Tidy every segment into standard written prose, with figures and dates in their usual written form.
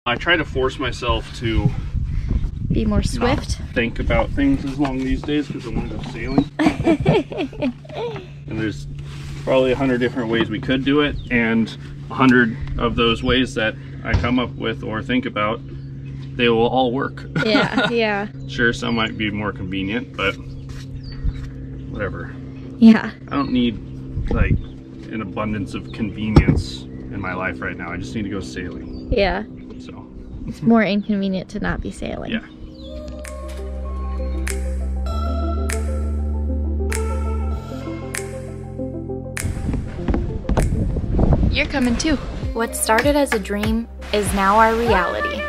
I try to force myself to be more swift. Think about things as long these days because I want to go sailing. And there's probably 100 different ways we could do it, and 100 of those ways that I come up with or think about, they will all work. Yeah, yeah. Sure, some might be more convenient, but whatever. Yeah. I don't need like an abundance of convenience in my life right now. I just need to go sailing. Yeah. So it's more inconvenient to not be sailing. Yeah. You're coming too. What started as a dream is now our reality.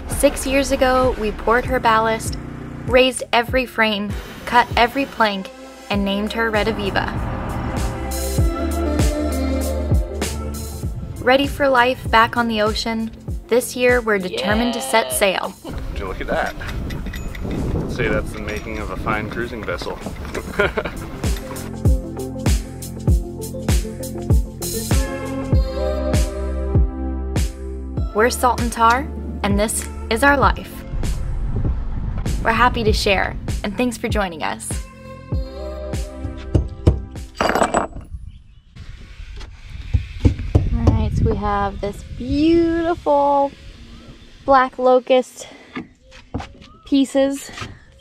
6 years ago, we poured her ballast, raised every frame, cut every plank, and named her Rediviva. Ready for life back on the ocean, this year we're determined to set sail. Would you look at that? I'd say that's the making of a fine cruising vessel. We're Salt and Tar, and this is our life. We're happy to share, and thanks for joining us. Alright, so we have this beautiful black locust pieces,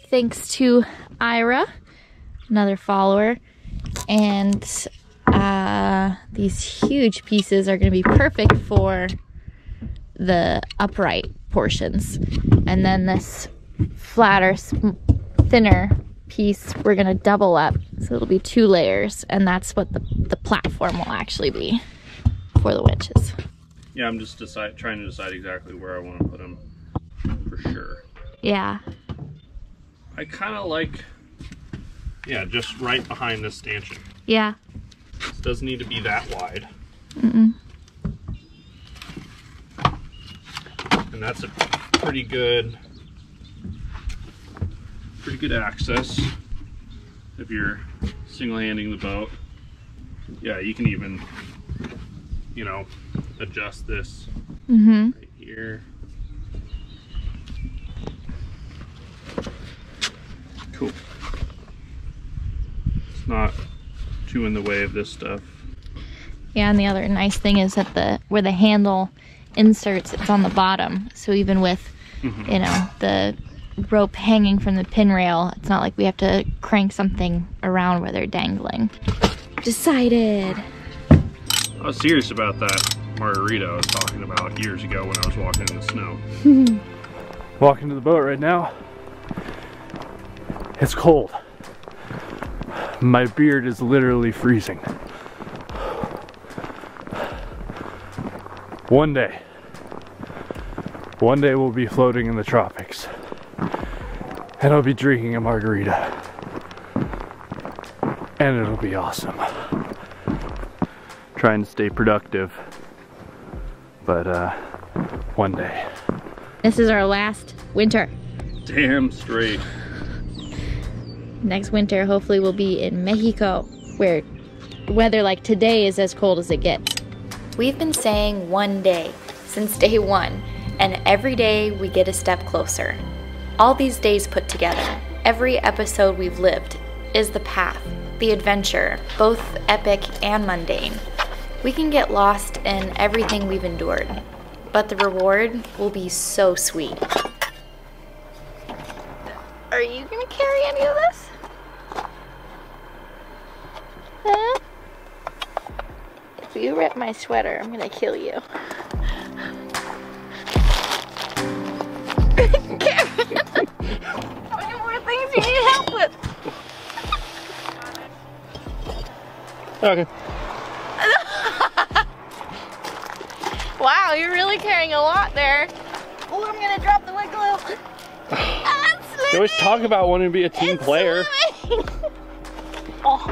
thanks to Ira, another follower, and these huge pieces are going to be perfect for the upright portions, and then this flatter, thinner piece we're gonna double up, so it'll be 2 layers, and that's what the platform will actually be for the winches. Yeah, I'm just trying to decide exactly where I want to put them for sure. Yeah. I kind of like, yeah, just right behind this stanchion. Yeah. It doesn't need to be that wide. Mm-mm. And that's a pretty good access if you're single-handing the boat. Yeah, you can even, you know, adjust this right here. Cool. It's not too in the way of this stuff. Yeah, and the other nice thing is that where the handle inserts, it's on the bottom, so even with you know, the rope hanging from the pin rail, it's not like we have to crank something around where they're dangling. Decided. I was serious about that margarita I was talking about years ago when I was walking in the snow. Walking to the boat right now. It's cold. My beard is literally freezing. One day we'll be floating in the tropics, and I'll be drinking a margarita, and it'll be awesome. Trying to stay productive, but one day. This is our last winter. Damn straight. Next winter hopefully we'll be in Mexico, where weather like today is as cold as it gets. We've been saying one day since day one, and every day we get a step closer. All these days put together, every episode we've lived is the path, the adventure, both epic and mundane. We can get lost in everything we've endured, but the reward will be so sweet. Are you gonna carry any of this? Huh? If you rip my sweater, I'm gonna kill you. How many more things do you need help with? Okay. Wow, you're really carrying a lot there. Oh, I'm gonna drop the wiggle. You always talk about wanting to be a team player. Oh.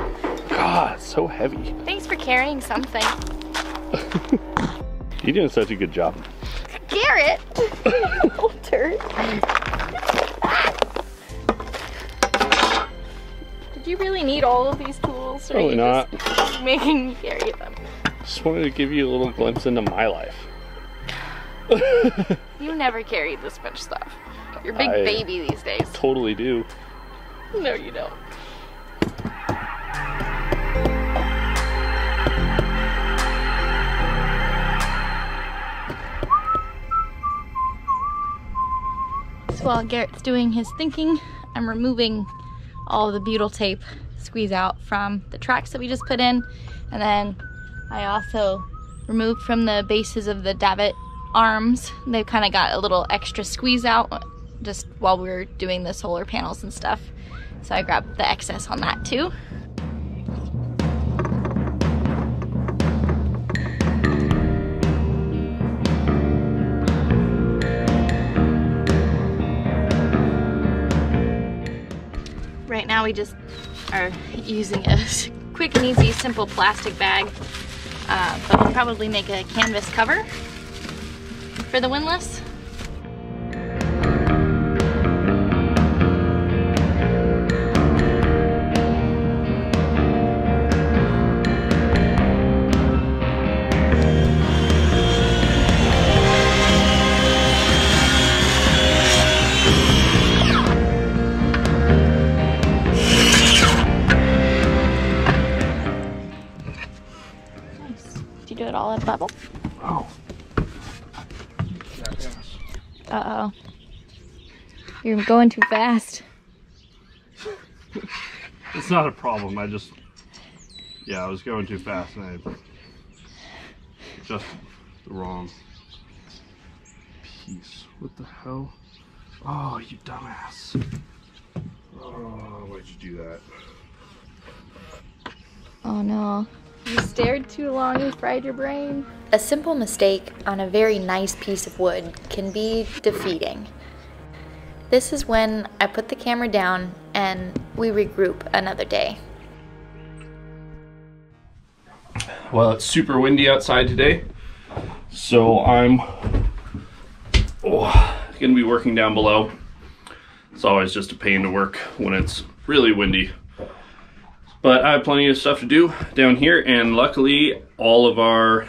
God, it's so heavy. Thanks for carrying something. You're doing such a good job. Garrett! Little turd. Did you really need all of these tools? Or Probably not. Just making me carry them. Just wanted to give you a little glimpse into my life. You never carried this much stuff. You're a big baby these days. Totally do. No, you don't. So while Garrett's doing his thinking, I'm removing all the butyl tape squeeze out from the tracks that we just put in. And then I also removed from the bases of the davit arms. They've kind of got a little extra squeeze out just while we were doing the solar panels and stuff. So I grabbed the excess on that too. Right now we just are using a quick and easy, simple plastic bag, but we'll probably make a canvas cover for the windlass. Do it all at level. Oh. Uh-oh. You're going too fast. It's not a problem. I was going too fast and I just the wrong piece. What the hell? Oh, you dumbass. Oh, why'd you do that? Oh no. You stared too long and fried your brain. A simple mistake on a very nice piece of wood can be defeating. This is when I put the camera down and we regroup another day. Well, it's super windy outside today, so I'm gonna be working down below. It's always just a pain to work when it's really windy. But I have plenty of stuff to do down here, and luckily all of our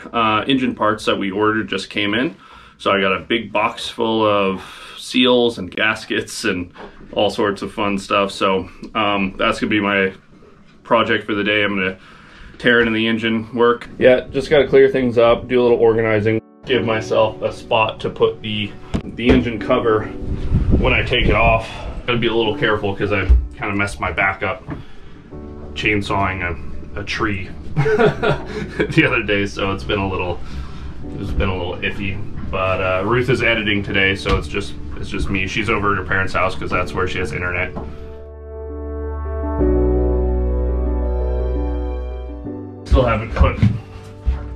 engine parts that we ordered just came in. So I got a big box full of seals and gaskets and all sorts of fun stuff. So that's gonna be my project for the day. I'm gonna tear into the engine work. Yeah, just gotta clear things up, do a little organizing, give myself a spot to put the engine cover when I take it off. Gotta be a little careful because I kind of messed my back up chainsawing a tree the other day, so it's been a little iffy. But Ruth is editing today, so it's just me. She's over at her parents' house because that's where she has internet. Still haven't put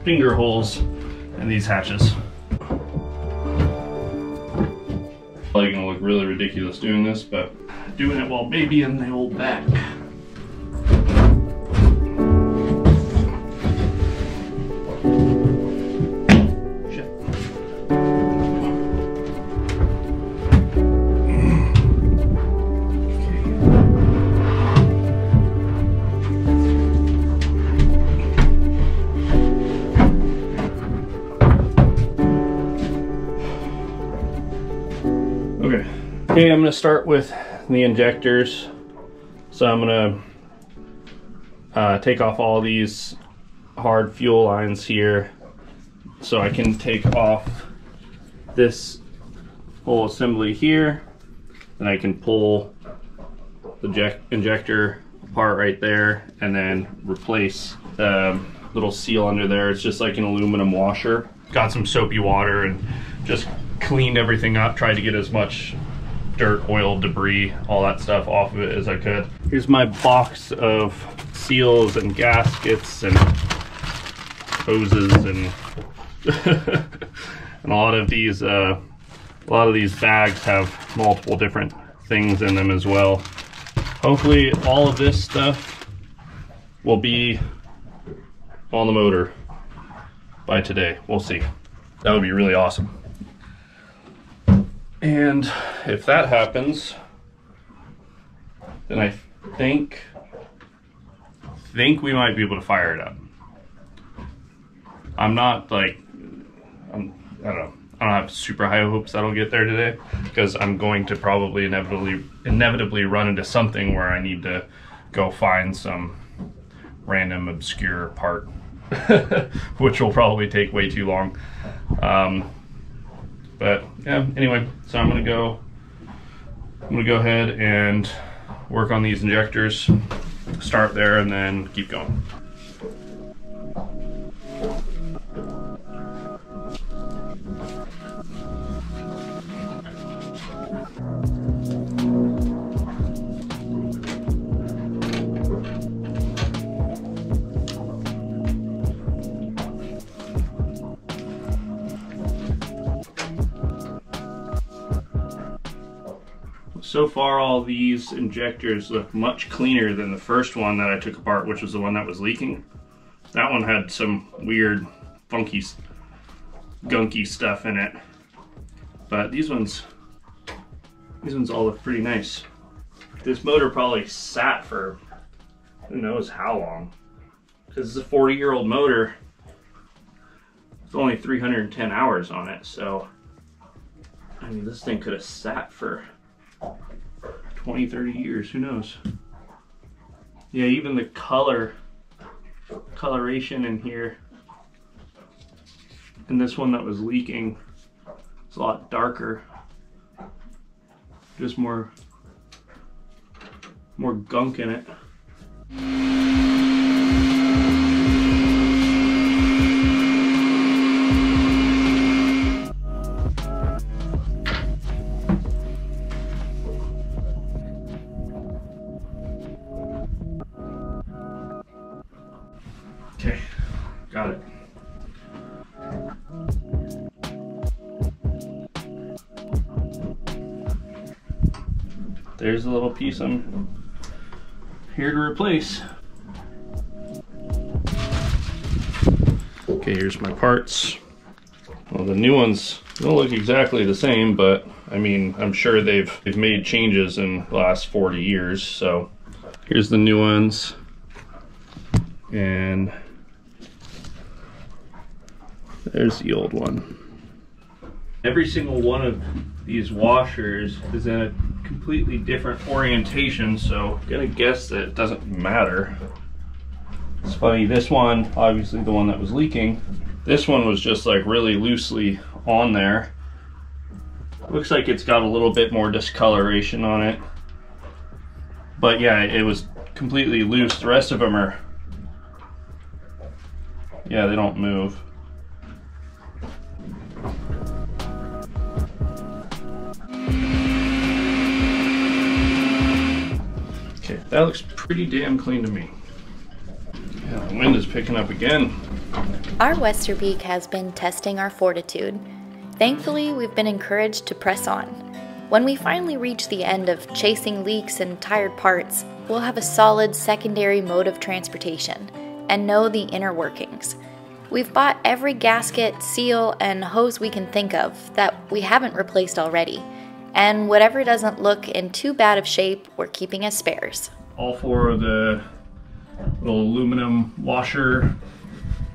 finger holes in these hatches. Probably gonna look really ridiculous doing this, but doing it while babying the old back. Okay, I'm gonna start with the injectors. So I'm gonna take off all these hard fuel lines here so I can take off this whole assembly here. Then I can pull the injector apart right there and then replace the little seal under there. It's just like an aluminum washer. Got some soapy water and just cleaned everything up, tried to get as much dirt, oil, debris, all that stuff off of it as I could. Here's my box of seals and gaskets and hoses and and a lot of these bags have multiple different things in them as well. Hopefully all of this stuff will be on the motor by today. We'll see. That would be really awesome. And if that happens, then I think we might be able to fire it up. I'm not like, I don't know. I don't have super high hopes that'll get there today, because I'm going to probably inevitably run into something where I need to go find some random obscure part, which will probably take way too long. But yeah, anyway, so I'm gonna go ahead and work on these injectors, start there, and then keep going. So far, all these injectors look much cleaner than the first one that I took apart, which was the one that was leaking. That one had some weird, funky, gunky stuff in it. But these ones all look pretty nice. This motor probably sat for who knows how long. Because it's a 40-year-old motor. It's only 310 hours on it, so I mean, this thing could have sat for 20, 30 years, who knows? Yeah, even the coloration in here, and this one that was leaking, it's a lot darker. Just more gunk in it. Okay, got it. There's a little piece I'm here to replace. Okay, here's my parts. Well, the new ones don't look exactly the same, but I mean, I'm sure they've made changes in the last 40 years. So here's the new ones. And there's the old one. Every single one of these washers is in a completely different orientation, so I'm gonna guess that it doesn't matter. It's funny, this one, obviously the one that was leaking, this one was just like really loosely on there. Looks like it's got a little bit more discoloration on it. But yeah, it was completely loose. The rest of them are, yeah, they don't move. Okay, that looks pretty damn clean to me. Yeah, the wind is picking up again. Our Westerbeek has been testing our fortitude. Thankfully, we've been encouraged to press on. When we finally reach the end of chasing leaks and tired parts, we'll have a solid secondary mode of transportation and know the inner workings. We've bought every gasket, seal, and hose we can think of that we haven't replaced already. And whatever doesn't look in too bad of shape, we're keeping as spares. All four of the little aluminum washer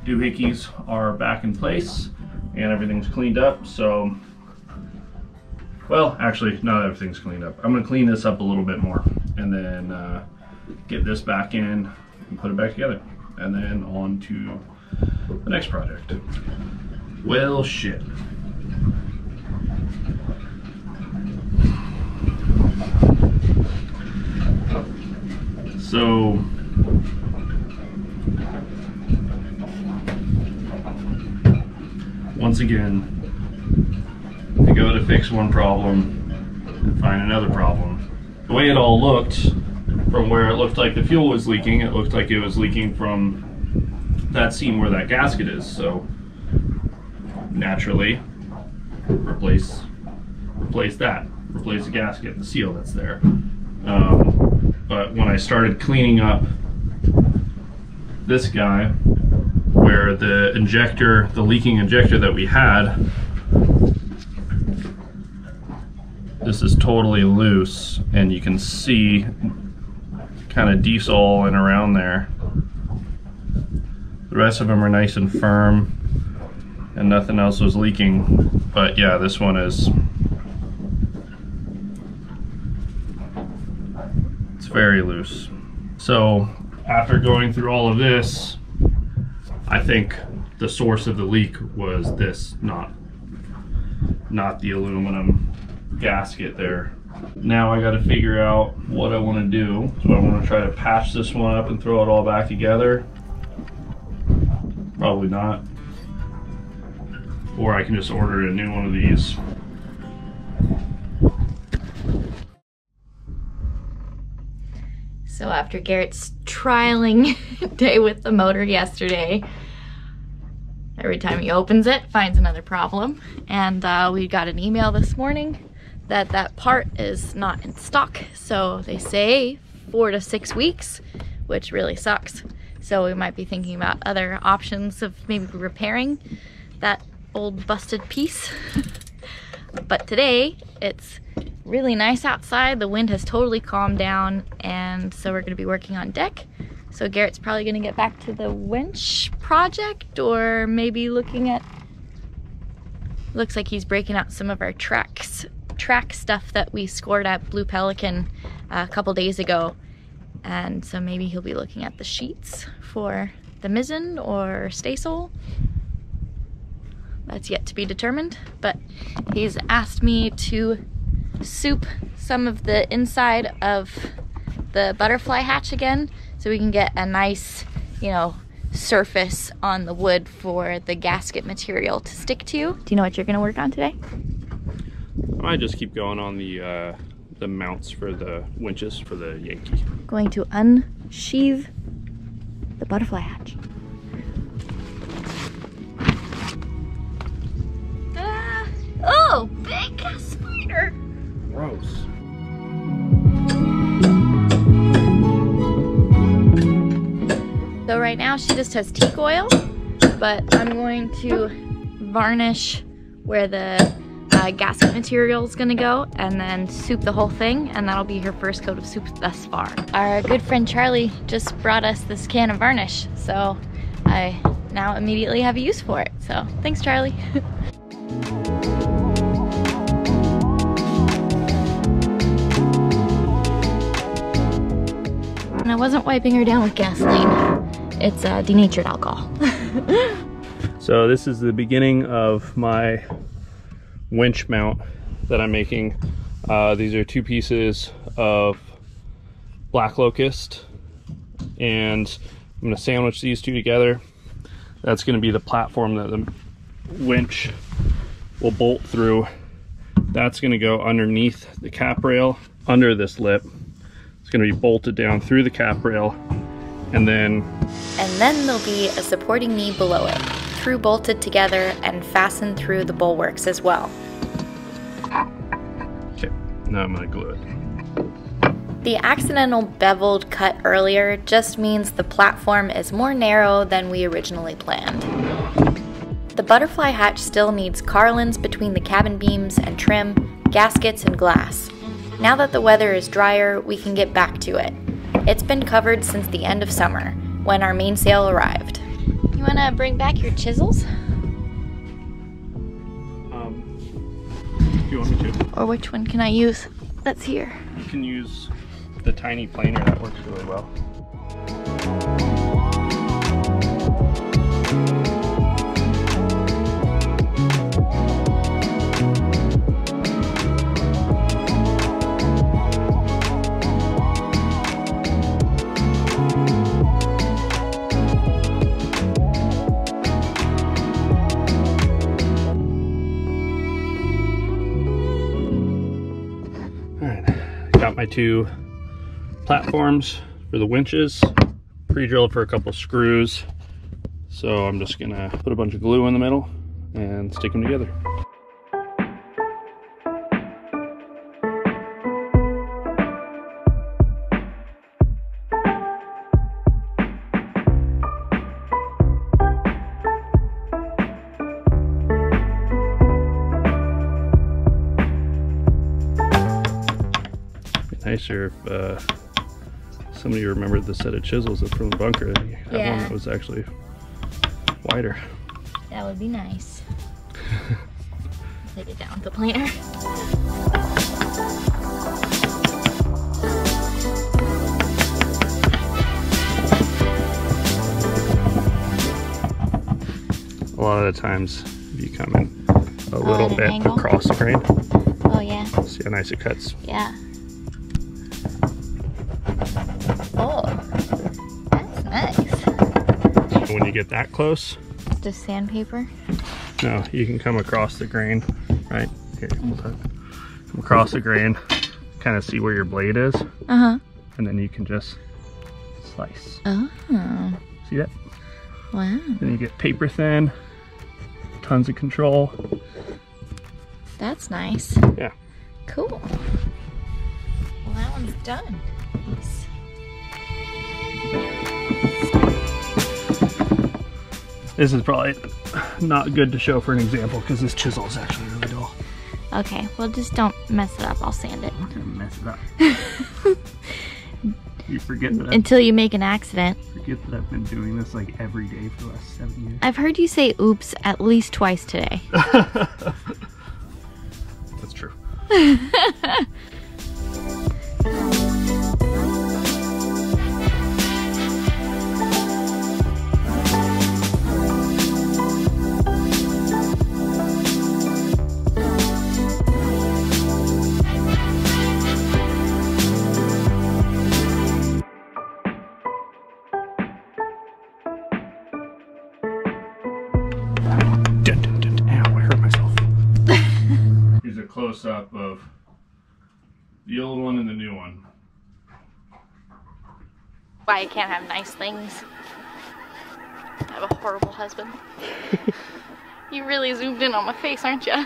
doohickeys are back in place and everything's cleaned up. So, well, actually, not everything's cleaned up. I'm gonna clean this up a little bit more and then get this back in and put it back together. And then on to the next project. Well, shit. So, once again, I go to fix one problem and find another problem. The way it all looked, from where it looked like the fuel was leaking, it looked like it was leaking from that seam where that gasket is. So, naturally, replace that. Replace the gasket, the seal that's there. But when I started cleaning up this guy, where the injector, the leaking injector that we had, this is totally loose, and you can see kind of diesel and around there. The rest of them are nice and firm, and nothing else was leaking. But yeah, this one is, it's very loose. So after going through all of this, I think the source of the leak was this, not the aluminum gasket there. Now I got to figure out what I want to do. So I want to try to patch this one up and throw it all back together. Probably not. Or I can just order a new one of these. So after Garrett's trialing day with the motor yesterday, every time he opens it, finds another problem. And we got an email this morning that that part is not in stock. So they say 4 to 6 weeks, which really sucks. So we might be thinking about other options of maybe repairing that old busted piece. But today it's really nice outside. The wind has totally calmed down, and so we're gonna be working on deck. So Garrett's probably gonna get back to the winch project, or maybe looking at, looks like he's breaking out some of our track stuff that we scored at Blue Pelican a couple days ago. And so maybe he'll be looking at the sheets for the mizzen or staysail. That's yet to be determined, but he's asked me to soup some of the inside of the butterfly hatch again, so we can get a nice, you know, surface on the wood for the gasket material to stick to. Do you know what you're gonna work on today? I might just keep going on the mounts for the winches for the Yankee. Going to unsheathe the butterfly hatch. Oh, big spider! Gross. So right now she just has teak oil, but I'm going to varnish where the gasket material is gonna go, and then soup the whole thing, and that'll be her first coat of soup thus far. Our good friend Charlie just brought us this can of varnish, so I now immediately have a use for it. So thanks, Charlie. And I wasn't wiping her down with gasoline. It's denatured alcohol. So this is the beginning of my winch mount that I'm making. These are 2 pieces of black locust, and I'm going to sandwich these 2 together. That's going to be the platform that the winch will bolt through. That's going to go underneath the cap rail, under this lip. It's going to be bolted down through the cap rail, and then there'll be a supporting knee below it, through bolted together and fastened through the bulwarks as well. Okay, now I'm going to glue it. The accidental beveled cut earlier just means the platform is more narrow than we originally planned. The butterfly hatch still needs carlins between the cabin beams and trim, gaskets, and glass. Now that the weather is drier, we can get back to it. It's been covered since the end of summer, when our mainsail arrived. You wanna bring back your chisels? Do you want me to? Or which one can I use that's here? You can use the tiny planer, that works really well. Got my 2 platforms for the winches, pre-drilled for a couple screws. So I'm just gonna put a bunch of glue in the middle and stick them together. Nicer if somebody remembered the set of chisels from the bunker. You have one that was actually wider. That would be nice. Take it down with the planer. A lot of the times you come in a little bit across the grain. Oh yeah. See how nice it cuts? Yeah. Oh, that's nice. When you get that close, just sandpaper? No, you can come across the grain, right? Here, hold that. Come across the grain, kind of see where your blade is. Uh-huh. And then you can just slice. Oh. See that? Wow. Then you get paper thin, tons of control. That's nice. Yeah. Cool. Well, that one's done. Nice. This is probably not good to show for an example because this chisel is actually really dull. Okay, well just don't mess it up. I'll sand it. I'm not gonna mess it up. You forget that until you make an accident. Forget that I've been doing this like every day for the last 7 years. I've heard you say oops at least twice today. That's true. Close-up of the old one and the new one. Why I can't have nice things. I have a horrible husband. You really zoomed in on my face, aren't you?